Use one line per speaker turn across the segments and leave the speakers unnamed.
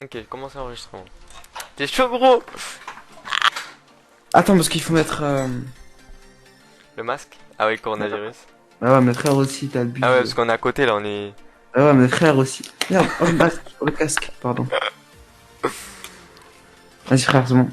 Ok, commencez l'enregistrement. T'es chaud, gros?
Attends, parce qu'il faut mettre.
Le masque? Ah oui, coronavirus.
Ah ouais, mais frère aussi, t'as le but.
Ah ouais, parce qu'on est à côté là, on est.
Ah ouais, mais frère aussi. Merde, oh, le masque, oh, le casque, pardon. Vas-y, frère, c'est bon.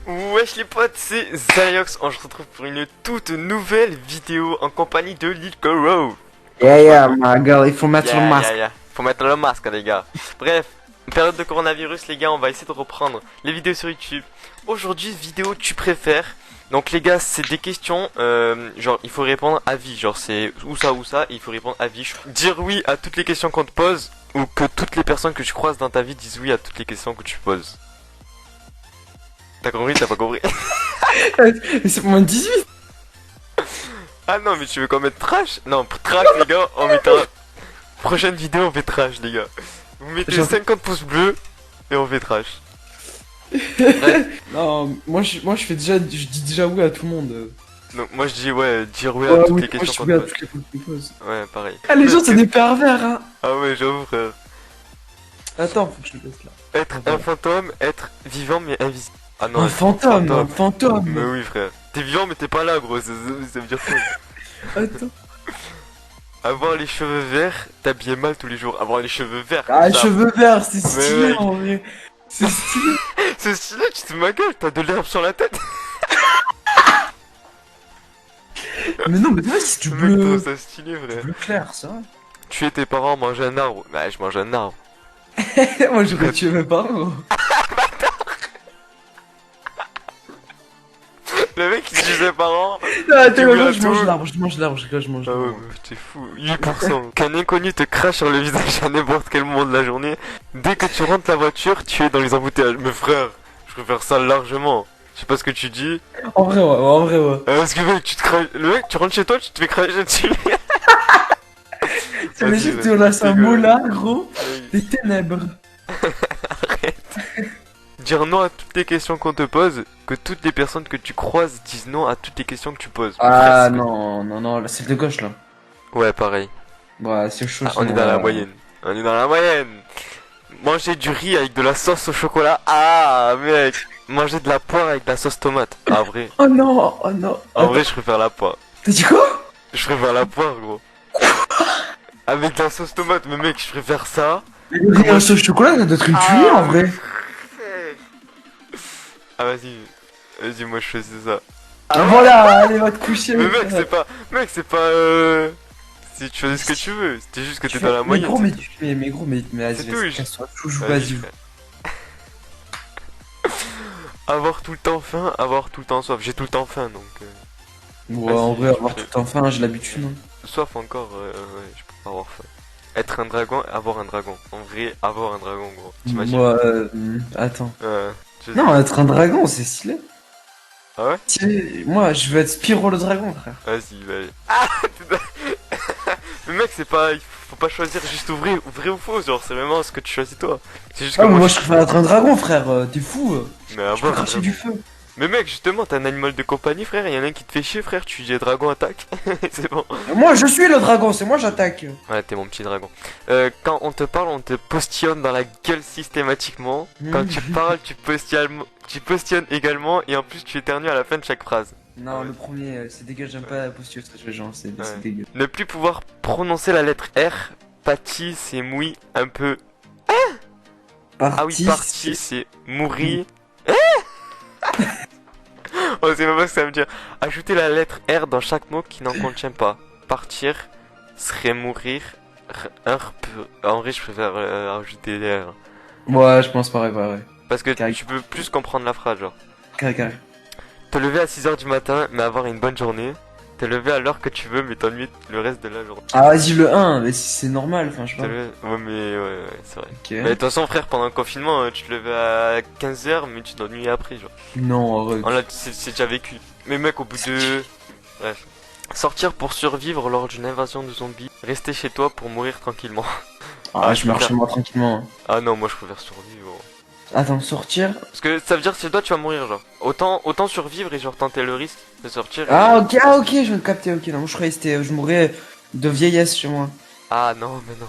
Wesh les potes, c'est Zaliox. On se retrouve pour une toute nouvelle vidéo en compagnie de Lil Goro.
Yeah, my girl, il faut mettre le masque.
Faut mettre le masque, les gars. Bref, période de coronavirus, les gars, on va essayer de reprendre les vidéos sur YouTube. Aujourd'hui, vidéo tu préfères. Donc les gars, c'est des questions, genre il faut répondre à vie, genre c'est ou ça, et il faut répondre à vie. Dire oui à toutes les questions qu'on te pose, ou que toutes les personnes que tu croises dans ta vie disent oui à toutes les questions que tu poses. T'as compris? T'as pas compris?
Mais c'est moins de 18.
Ah non, mais tu veux qu'on mette trash? Non, pour trash les gars, on mettra... Prochaine vidéo, on fait trash les gars. Vous mettez
Genre-
50 pouces bleus, et on fait trash.
Non, moi je fais déjà, je dis déjà oui à tout le monde.
Donc moi je dis ouais, dire oui à
Ouais,
toutes
oui,
les
moi je
questions
dis
qu'on
oui
te
à
pose.
toutes les choses qu'ils posent.
Ouais, pareil.
Ah, les gens, c'est des pervers, hein.
Ah ouais, j'avoue frère.
Attends, faut que je le laisse là.
Être un fantôme, être vivant mais invisible. Ah non,
Un
être
fantôme, un fantôme.
Mais oui frère. T'es vivant mais t'es pas là gros, ça veut dire quoi?
Attends.
Avoir les cheveux verts, t'habiller mal tous les jours. Avoir les cheveux verts comme
Ah,
ça.
cheveux verts, c'est
Mais
stylé
oui.
en vrai. C'est stylé.
C'est stylé, tu te ma gueule, t'as de l'herbe sur la tête.
Mais non, mais toi, si tu
Le mec
bleu.
trouve ça stylé frère.
Bleu clair, ça.
Tuer tes parents, manger un arbre. Bah je mange un arbre.
Moi, j'aurais tué mes parents.
Le mec il tue ses parents.
Non, attends,
veux
moi,
à
je mange
tout.
l'arbre, je mange l'arbre, je mange
Ah ouais,
l'arbre.
mais t'es fou. 8%. Qu'un inconnu te crache sur le visage à n'importe quel moment de la journée. Dès que tu rentres la voiture, tu es dans les embouteillages. Mais frère, je préfère ça largement. Je sais pas ce que tu dis.
En vrai, ouais, en vrai, ouais.
Parce que mec, tu te craches. Le mec, tu rentres chez toi, tu te fais cracher dessus.
T'imagines
Vas-y,
que tu lances un
dégueulasse.
mot là, gros.
Vas-y.
Des ténèbres.
Dire non à toutes les questions qu'on te pose, que toutes les personnes que tu croises disent non à toutes les questions que tu poses.
Ah
Frère,
non, non, non, là, c'est de gauche là.
Ouais, pareil.
Ouais, c'est chaud.
Ah, on est
sinon,
dans la moyenne. On est dans la moyenne. Manger du riz avec de la sauce au chocolat. Ah, mec. Manger de la poire avec de la sauce tomate. Ah, vrai.
Oh non, oh non.
En vrai, je préfère la poire.
T'as dit quoi?
Je préfère la poire, gros. Avec de la sauce tomate, mais mec, je préfère ça.
Le riz sauce chocolat, ça doit être une tuerie en vrai.
Ah, vas-y. Vas-y, moi, je choisis ça.
Ah voilà, allez, va te coucher.
Mais
mec.
mec, c'est pas. Mec, c'est pas. Si tu choisis ce que tu veux. C'était juste que t'es dans la
Mais
moyenne.
gros,
c'est
mais gros, mais
C'est
vas-y,
tout,
vas-y,
je-
casse-toi, joue,
Vas-y,
vas-y.
frère. Avoir tout le temps faim, avoir tout le temps soif. J'ai tout le temps faim donc.
Ouais,
Vas-y,
en vrai,
je
avoir
fais-
tout enfin, j'ai l'habitude. Hein.
Soif encore, ouais, je peux pas avoir faim. Être un dragon, avoir un dragon. En vrai, avoir un dragon, gros. T'imagines?
Moi, attends.
Tu-
Non, être un dragon, c'est stylé.
Ah ouais?
Moi, je veux être Spyro le dragon, frère.
Vas-y, vas-y. Ah Mais mec, c'est pas. Il faut pas choisir juste vrai ou faux, genre, c'est vraiment ce que tu choisis toi. C'est juste que
Ah, mais
moi,
moi, je préfère être un dragon, frère. T'es fou.
Mais
Je peux
avoir un
cracher
dragon.
du feu.
Mais mec, justement, t'as un animal de compagnie, frère, et y en a un qui te fait chier, frère, tu dis dragon attaque. C'est bon.
Moi, je suis le dragon, c'est moi, j'attaque.
Ouais, t'es mon petit dragon. Quand on te parle, on te postillonne dans la gueule systématiquement. Quand tu parles, tu postionnes également, et en plus, tu éternues à la fin de chaque phrase.
Non,
Ouais.
le premier, c'est dégueu, j'aime pas la posture, ces gens, c'est
Ouais.
dégueu.
Ne plus pouvoir prononcer la lettre R, pâti, c'est mouille, un peu. Ah oui, parti, c'est mourir. Oh, c'est pas ce que ça veut dire. Ajouter la lettre R dans chaque mot qui n'en contient pas. Partir serait mourir. En vrai, je préfère ajouter les R.
Ouais, je pense pareil.
Parce que
Carré.
tu peux plus comprendre la phrase, genre.
Carré.
Te lever à 6h du matin, mais avoir une bonne journée. Te lever à l'heure que tu veux, mais t'ennuies le reste de la journée.
Ah, vas-y, le 1, mais c'est normal, enfin, je sais
Te
pas.
lever- Ouais, mais ouais, c'est vrai.
Ok.
Mais de toute façon, frère, pendant le confinement, tu te levais à 15h, mais tu t'ennuies après, genre.
Non, arrête.
C'est déjà vécu. Mais mec, au bout de... Bref. Sortir pour survivre lors d'une invasion de zombies. Rester chez toi pour mourir tranquillement.
Ah, je marche chez moi tranquillement.
Ah non, moi je préfère survivre. Gros.
Attends, sortir.
Parce que ça veut dire que chez toi tu vas mourir, genre. Autant survivre et genre tenter le risque de sortir.
Ah, ok, je vais le capter, ok. Non, moi, je croyais que c'était, je mourrais de vieillesse chez moi.
Ah non, mais non.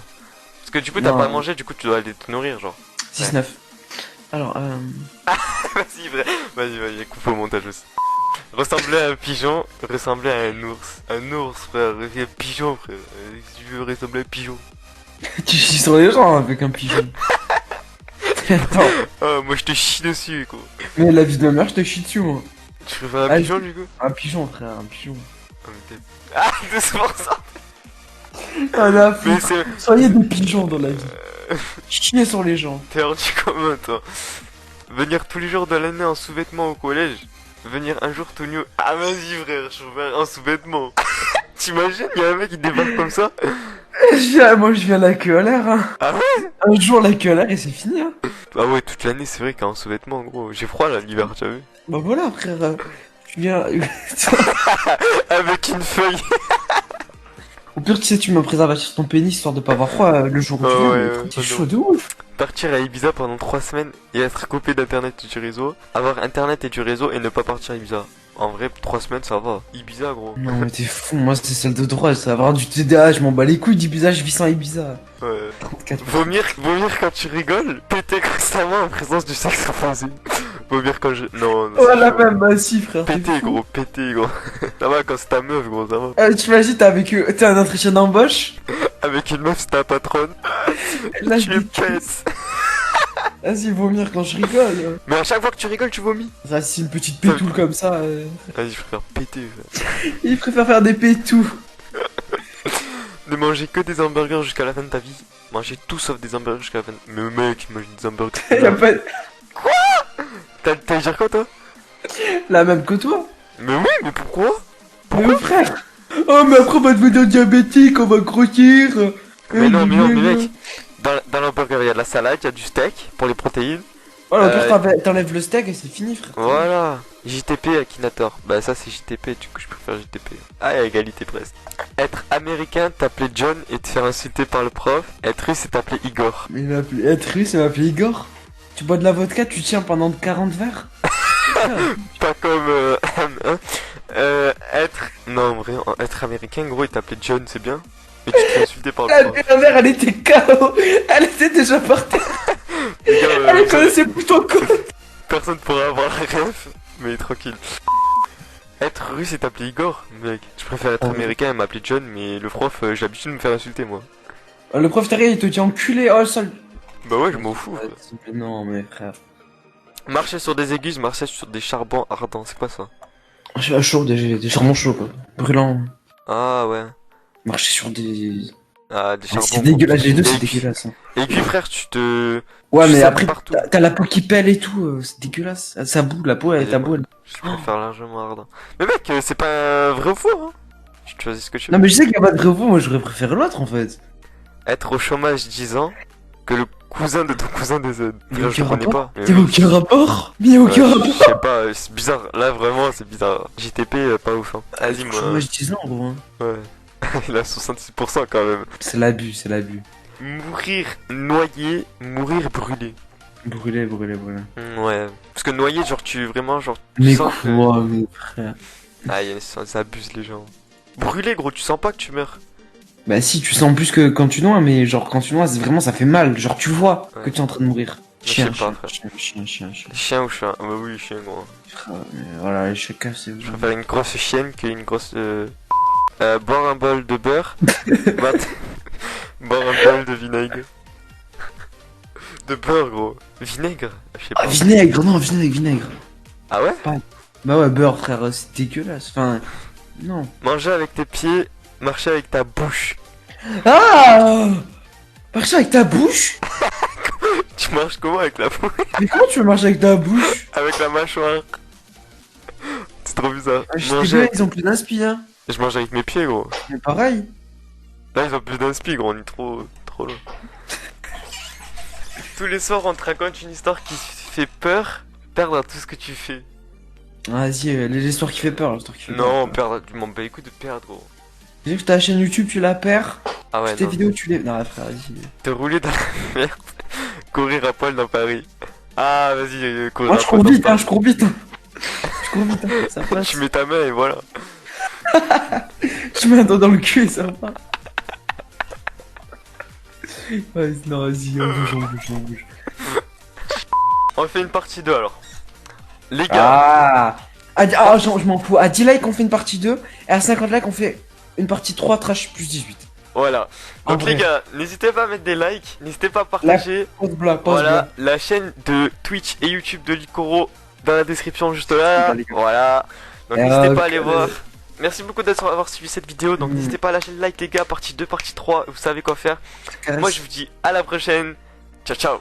Parce Parce que du coup, t'as
Non.
pas mangé, du coup, tu dois aller te nourrir, genre.
6-9. Alors,
Vas-y, vrai. Vas-y, coupe au montage aussi. Ressembler à un pigeon, ressembler à un ours. Un ours, frère. Un pigeon, frère. Si tu veux ressembler à un pigeon.
tu chies sur les gens avec un pigeon. Attends,
Ah, moi, je te chie dessus, quoi.
mais la vie de ma mère, je te chie dessus, moi.
Tu préfères un
Ah,
pigeon, du coup?
Un pigeon, frère, un pigeon.
Ah, mais t'es- Ah, 200%.
Ah là,
Mais c'est...
soyez des pigeons dans la vie. Chiez sur les gens.
T'es rendu comment, toi? Venir tous les jours de l'année en sous-vêtements au collège? Venir un jour tout nu? Ah, vas-y, frère, je viens en sous-vêtements. T'imagines, y'a un mec qui débarque comme ça?
Moi, je viens la queue à l'air, hein.
Ah ouais?
Un jour, la queue à l'air et c'est fini, hein.
Ah ouais, toute l'année, c'est vrai qu'en sous-vêtements, gros. J'ai froid, là, l'hiver, tu as vu?
Bah voilà, frère. Tu viens.
Avec une feuille.
Au pire, tu sais, tu mets un préservatif sur ton pénis histoire de pas avoir froid le jour où tu
Ah
viens.
ouais,
Mais
ouais,
frère, t'es
ouais,
chaud de ouf.
Partir à Ibiza pendant 3 semaines et être coupé d'internet et du réseau. Avoir internet et du réseau et ne pas partir à Ibiza. En vrai, 3 semaines, ça va. Ibiza, gros.
Non, mais t'es fou. Moi, c'est celle de droit. Ça va avoir du TDA. Je m'en bats les couilles d'Ibiza. Je vis sans Ibiza.
Ouais.
34.
Vomir quand tu rigoles. Péter constamment en présence du sexe opposé. Vomir quand je... Non, non.
Ouais,
c'est
la
chaud.
même, bah si, frère. t'es
Péter,
fou.
gros, péter, gros. Ça va quand c'est ta meuf, gros, ça va.
Tu imagines, t'es un entretien d'embauche.
Avec une meuf, c'est ta patronne.
Là,
Tu
je
le pètes.
Vas-y, vomir quand je rigole.
Mais à chaque fois que tu rigoles, tu vomis.
Ça, c'est une petite pétoule comme ça.
Vas-y, je préfère péter, frère.
Il préfère faire des pétous.
Ne manger que des hamburgers jusqu'à la fin de ta vie. Manger tout sauf des hamburgers jusqu'à la fin de... Mais mec, mange des hamburgers.
Il a pas
T'as dire quoi, toi?
la même que toi.
Mais oui, mais pourquoi?
Mais frère. Oh, mais après, on va devenir diabétique, on va grossir.
Mais non, mais mec. Dans l'hamburger, il y a de la salade, il y a du steak pour les protéines.
Voilà, au pire, t'enlèves le steak et c'est fini, frère.
Voilà. JTP Akinator. Bah ça c'est JTP, du coup je préfère JTP. Ah, à égalité presque. Être américain, t'appeler John et te faire insulter par le prof. Être russe et t'appeler Igor.
Mais il m'a appelé. Être russe, il m'a appelé Igor. Tu bois de la vodka, tu tiens pendant 40 verres.
Pas comme être... Non, en vrai, être américain, gros, il t'appelait John, c'est bien. Mais tu te fais insulter par le
La
prof.
dernière, elle était KO. Elle était déjà par terre.
Les gars,
Elle connaissait plus ton code.
personne pourra avoir la ref, mais tranquille. Être russe et t'appeler Igor, mec. Je préfère être
Oh.
américain et m'appeler John, mais le prof, j'ai l'habitude de me faire insulter, moi.
Le prof derrière, il te dit enculé. Oh, sale.
Bah ouais, je m'en fous. frère.
Non, mais frère.
Marcher sur des aiguilles, marcher sur des charbons ardents, c'est quoi ça?
Je suis à chaud, des charbons chauds, quoi. Brûlant.
Ah ouais.
Marcher sur des.
Ah, des
Ah,
charbons.
c'est dégueulasse, les deux, c'est
Et puis-
dégueulasse. Hein.
Et puis frère, tu te...
Ouais,
tu
mais
saignes
après,
partout.
t'as la peau qui pèle et tout, c'est dégueulasse. Ça boue, la peau, ta peau, elle.
Je préfère largement ardent. Mais mec, c'est pas un vrai ou faux, hein. Tu choisis ce que tu veux.
Non, mais je sais qu'il y a pas de vrai ou faux, moi j'aurais préféré l'autre en fait.
Être au chômage 10 ans que le cousin de ton cousin décède.
Mais
Là, je
aucun
connais
rapport.
pas. Mais
Y'a
oui.
aucun rapport. Mais y'a
Ouais,
aucun
je
rapport.
sais pas, c'est bizarre. Là, vraiment, c'est bizarre. JTP, pas ouf, hein. Vas-y, moi.
Moi je dis non, gros. Hein.
Ouais. Il a 66% quand même.
C'est l'abus, c'est l'abus.
Mourir noyé, mourir brûlé.
Brûlé, brûlé, brûlé.
Ouais. Parce que noyé, genre, tu vraiment, genre.
Mais
tu sens que-
quoi, mes frères.
Ah, ça abuse les gens. Brûlé, gros, tu sens pas que tu meurs.
Bah si, tu sens plus que quand tu noies, mais genre quand tu noies, vraiment ça fait mal. Genre tu vois
Ouais.
que tu es en train de mourir.
Je sais
Chien,
pas,
chien,
frère.
chien.
Chien ou chat? Ah bah oui, chien, gros.
Frère, mais voilà, chacun c'est.
Je préfère une grosse chienne qu'une grosse. Boire un bol de beurre. Boire un bol de vinaigre. De beurre, gros. Vinaigre? Je sais pas.
Ah, vinaigre, non, vinaigre.
Ah ouais?
Bah ouais, beurre, frère, c'est dégueulasse. Enfin, non.
Manger avec tes pieds, marcher avec ta bouche.
Ah! Marcher avec ta bouche?
Tu marches comment avec la bouche?
Mais comment tu veux marcher avec ta bouche?
Avec la mâchoire. C'est trop bizarre.
Ah, je sais
Manger
bien,
avec...
ils ont plus d'inspi, hein.
Je mange avec mes pieds, gros.
Mais pareil.
Là, ils ont plus d'inspi, gros. On est trop loin. Tous les soirs, on te raconte une histoire qui fait peur. Perdre à tout ce que tu fais.
Vas-y, l'histoire qui fait peur, l'histoire qui fait peur.
Non, perdre. Tu m'en bats les couilles de perdre, gros.
J'ai vu que ta chaîne YouTube, tu la perds.
Ah ouais,
Tes
non.
vidéos, tu les. Non, frère, vas-y.
Te rouler dans la merde. Courir à poil dans Paris. Ah, vas-y, courir
Moi,
à
je
poil
cours
dans
vite, hein,
Paris.
je cours vite. Hein. Je cours vite, hein, ça passe.
Tu mets ta main et voilà.
Je mets un doigt dans le cul et ça va. Non, vas-y, on bouge.
On fait une partie 2 alors. Les gars,
Je m'en fous. À 10 likes, on fait une partie 2. Et à 50 likes, on fait une partie 3 trash plus 18.
voilà.
En
Donc les
vrai.
gars, n'hésitez pas à mettre des likes, n'hésitez pas à partager.
Pause blanc, pause
Voilà,
blanc.
la chaîne de Twitch et YouTube de Likoro dans la description juste là. Voilà. Donc n'hésitez pas à aller voir. Merci beaucoup d'avoir suivi cette vidéo. Donc n'hésitez pas à lâcher le like les gars, partie 2, partie 3, vous savez quoi faire. Moi je vous dis à la prochaine. Ciao ciao.